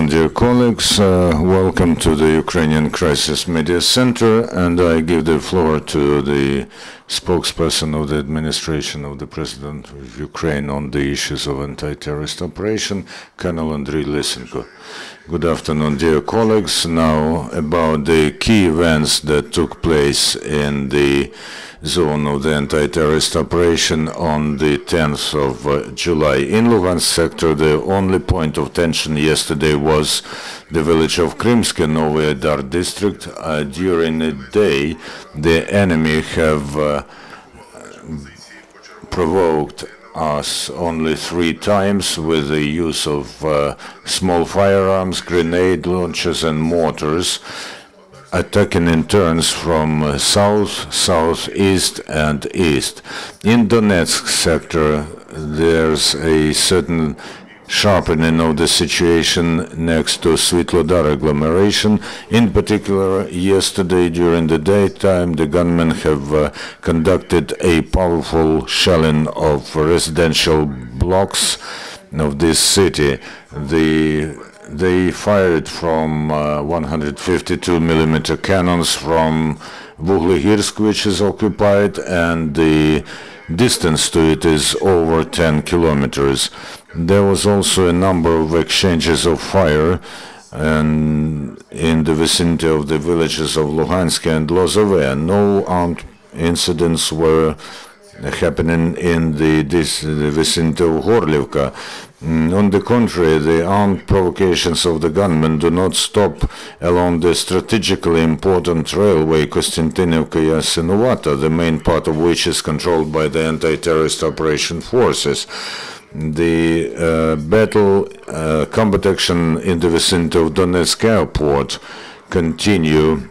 dear colleagues. Welcome to the Ukrainian Crisis Media Center, and I give the floor to the spokesperson of the administration of the President of Ukraine on the issues of anti-terrorist operation, Colonel Andriy Lysenko. Good afternoon, dear colleagues. Now, about the key events that took place in the zone of the anti-terrorist operation on the 10th of July. In Luhansk sector, the only point of tension yesterday was the village of Krymsky, Novy Dar district. During the day, the enemy have provoked us only 3 times with the use of small firearms, grenade launchers and mortars, attacking in turns from south, southeast and east. In Donetsk sector, there's a certain sharpening of the situation next to Svitlodar agglomeration. In particular, yesterday during the daytime, the gunmen have conducted a powerful shelling of residential blocks of this city. They fired from 152mm cannons from Vuhlegirsk, which is occupied, and the distance to it is over 10 kilometers. There was also a number of exchanges of fire and in the vicinity of the villages of Luhansk and Lozove. No armed incidents were happening in the vicinity of Horlivka. On the contrary, the armed provocations of the gunmen do not stop along the strategically important railway Kostiantynivka-Yasinuvata, the main part of which is controlled by the anti-terrorist operation forces. The combat action in the vicinity of Donetsk airport continue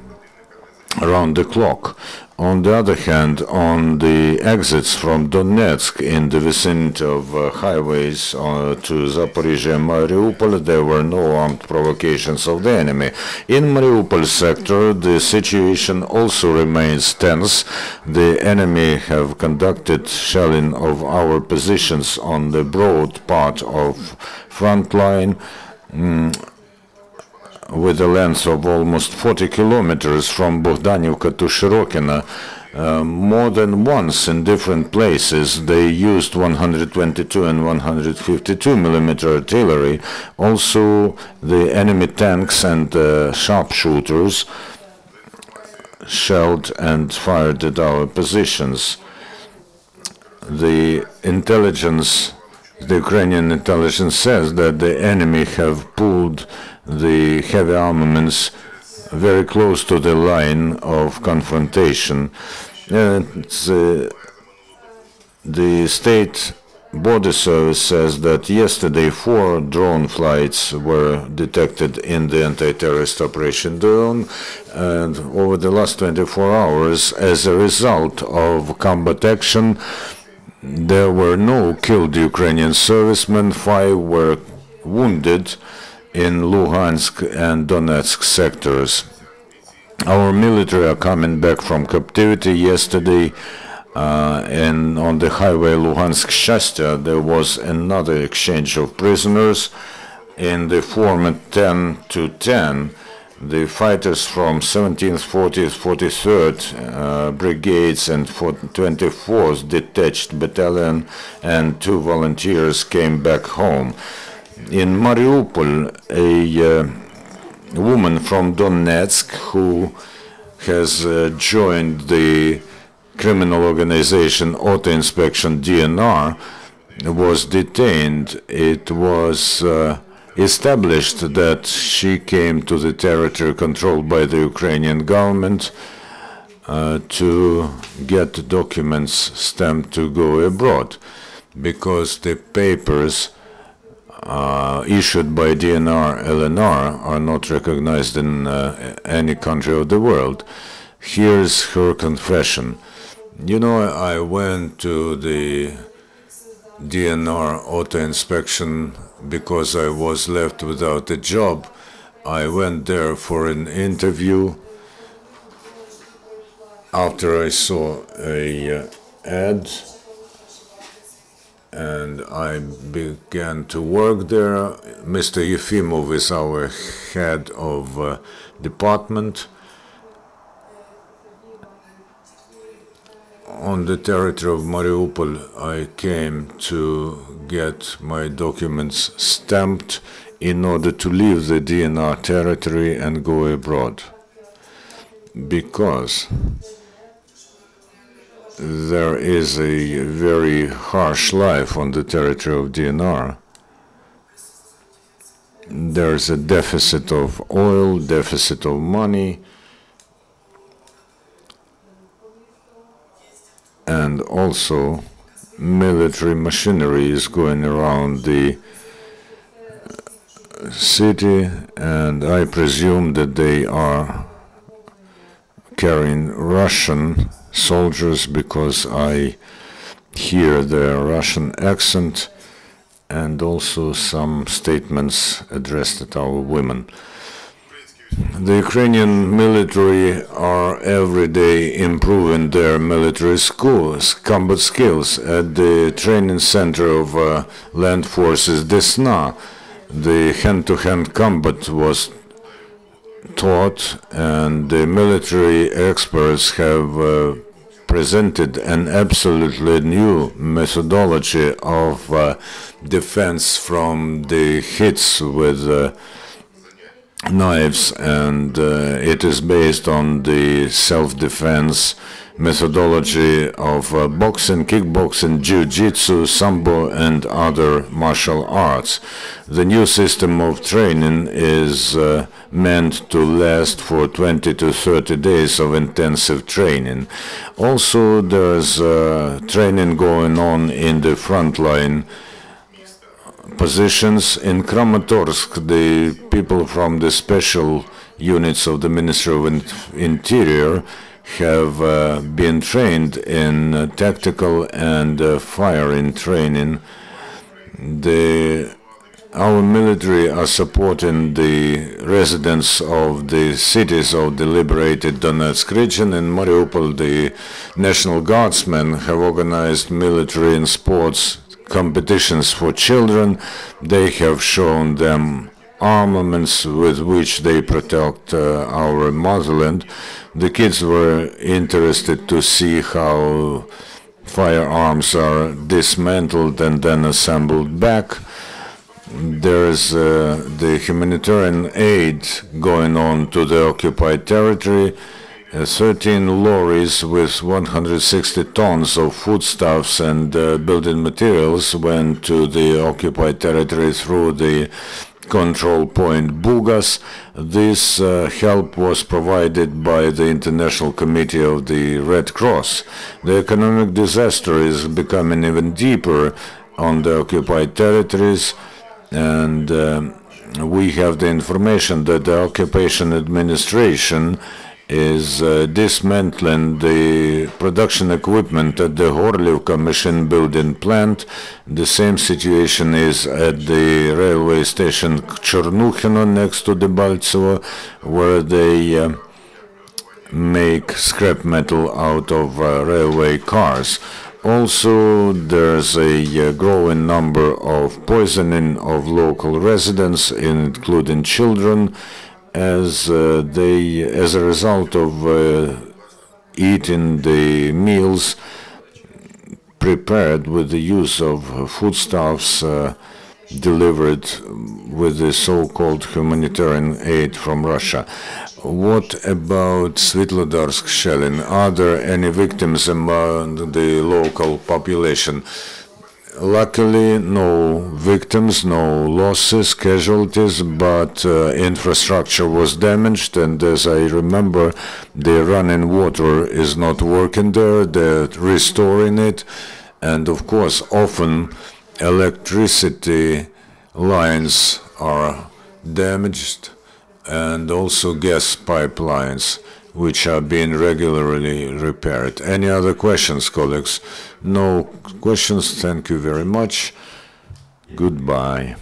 around the clock. On the other hand, on the exits from Donetsk in the vicinity of highways to Zaporizhzhia and Mariupol, there were no armed provocations of the enemy. In Mariupol sector, the situation also remains tense. The enemy have conducted shelling of our positions on the broad part of front line, with a length of almost 40 kilometers from Bogdanivka to Shirokina. More than once in different places they used 122 and 152mm artillery. Also the enemy tanks and sharpshooters shelled and fired at our positions. The Ukrainian intelligence says that the enemy have pulled the heavy armaments very close to the line of confrontation. The State Border Service says that yesterday 4 drone flights were detected in the anti-terrorist operation zone, and over the last 24 hours, as a result of combat action, there were no killed Ukrainian servicemen. 5 were wounded in Luhansk and Donetsk sectors. Our military are coming back from captivity. Yesterday, and on the highway Luhansk-Shastya, there was another exchange of prisoners. In the format 10 to 10, the fighters from 17th, 40th, 43rd brigades and 24th detached battalion and 2 volunteers came back home. In Mariupol, a woman from Donetsk who has joined the criminal organization Auto Inspection DNR was detained. It was established that she came to the territory controlled by the Ukrainian government to get documents stamped to go abroad, because the papers issued by DNR LNR are not recognized in any country of the world. Here's her confession. You know, I went to the DNR auto inspection because I was left without a job. I went there for an interview after I saw a ad and I began to work there. Mr. Yefimov is our head of department. On the territory of Mariupol, I came to get my documents stamped in order to leave the DNR territory and go abroad, because there is a very harsh life on the territory of DNR. There is a deficit of oil, deficit of money, and also military machinery is going around the city, and I presume that they are carrying Russian soldiers, because I hear the Russian accent, and also some statements addressed at our women. The Ukrainian military are every day improving their military combat skills. At the training center of land forces Desna, the hand-to-hand combat was taught, and the military experts have presented an absolutely new methodology of defense from the hits with knives, and it is based on the self-defense methodology of boxing, kickboxing, jiu-jitsu, sambo, and other martial arts. The new system of training is meant to last for 20 to 30 days of intensive training. Also, there's training going on in the frontline positions. In Kramatorsk, the people from the special units of the Ministry of Interior have been trained in tactical and firing training. Our military are supporting the residents of the cities of the liberated Donetsk region. In Mariupol, the National Guardsmen have organized military and sports competitions for children. They have shown them armaments with which they protect our motherland. The kids were interested to see how firearms are dismantled and then assembled back. There's the humanitarian aid going on to the occupied territory. 13 lorries with 160 tons of foodstuffs and building materials went to the occupied territory through the control point Bugas. This help was provided by the International Committee of the Red Cross. The economic disaster is becoming even deeper on the occupied territories, and we have the information that the occupation administration is dismantling the production equipment at the Horlivka machine building plant. The same situation is at the railway station Chernukhino next to Debaltsevo, where they make scrap metal out of railway cars. Also, there's a growing number of poisoning of local residents, including children, as a result of eating the meals prepared with the use of foodstuffs delivered with the so-called humanitarian aid from Russia. What about Svetlodarsk shelling? Are there any victims among the local population? Luckily, no victims, no losses, casualties, but infrastructure was damaged, and as I remember, the running water is not working there. They're restoring it, and of course, often electricity lines are damaged, and also gas pipelines, which are being regularly repaired. Any other questions, colleagues? No questions. Thank you very much. Goodbye.